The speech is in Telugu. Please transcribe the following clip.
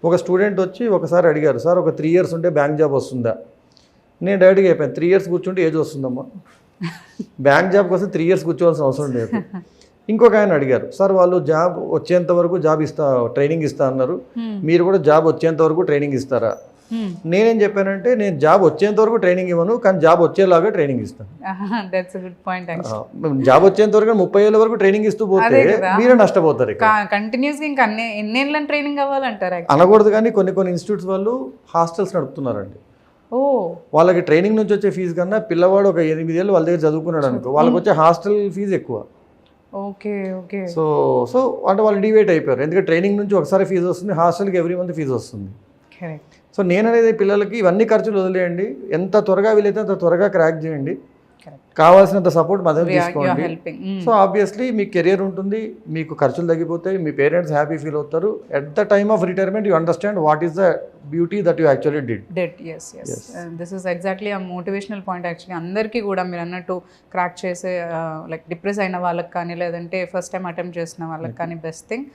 ఒక స్టూడెంట్ వచ్చి ఒకసారి అడిగారు, సార్ ఒక 3 years ఉంటే బ్యాంక్ జాబ్ వస్తుందా? నేను డైరెక్ట్గా అయిపోయాను, 3 years కూర్చుంటే ఏజ్ వస్తుందమ్మా, బ్యాంక్ జాబ్ కోసం 3 years కూర్చోవాల్సిన అవసరం లేదు. ఇంకొక ఆయన అడిగారు, సార్ వాళ్ళు జాబ్ వచ్చేంత వరకు ట్రైనింగ్ ఇస్తా అన్నారు, మీరు కూడా జాబ్ వచ్చేంత వరకు ట్రైనింగ్ ఇస్తారా? నేనేం చెప్పానంటే, నేను జాబ్ వచ్చేంత వరకు ట్రైనింగ్ ఇవ్వను, కానీ జాబ్ వచ్చేలాగా ట్రైనింగ్ ఇస్తాను. జాబ్ వచ్చేంత వరకు 30 ఏళ్ళ వరకు ట్రైనింగ్ ఇస్తూ పోతే మీరే నష్టపోతారు. ట్రైనింగ్ అవ్వాలంటారు అనకూడదు, కానీ కొన్ని ఇన్స్టిట్యూట్స్ వాళ్ళు హాస్టల్స్ నడుపుతున్నారండి. వాళ్ళకి ట్రైనింగ్ నుంచి వచ్చే ఫీజు కన్నా పిల్లవాడు ఒక 8 ఏళ్ళు వాళ్ళ దగ్గర చదువుకున్నాడు అనుకో, వాళ్ళకి వచ్చే హాస్టల్ ఫీజు ఎక్కువ. Okay okay. సో అంటే వాళ్ళు డివైడ్ అయిపోయారు, ఎందుకంటే ట్రైనింగ్ నుంచి ఒకసారి ఫీజు వస్తుంది, హాస్టల్కి ఎవ్రీ మంత్ ఫీజు వస్తుంది. సో నేను అనేది పిల్లలకి ఇవన్నీ ఖర్చులు వదిలేయండి, ఎంత త్వరగా వీలైతే అంత త్వరగా క్రాక్ చేయండి, కావాల్సినంత సపోర్ట్ మా దగ్గర తీసుకోండి. సో ఆబ్వియస్లీ మీ కెరియర్ ఉంటుంది, మీకు ఖర్చులు తగ్గిపోతాయి, మీ పేరెంట్స్ హ్యాపీ ఫీల్ అవుతారు. At the time of retirement you understand what is the beauty that you actually did. This is exactly ఆ మోటివేషనల్ పాయింట్. యాక్చువల్లీ అందరికీ కూడా మీరు అన్నట్టు క్రాక్ చేసే లైక్ డిప్రెస్ అయిన వాళ్ళకి కానీ, లేదంటే ఫస్ట్ టైం అటెంప్ట్ చేసిన వాళ్ళకి కానీ బెస్ట్ థింగ్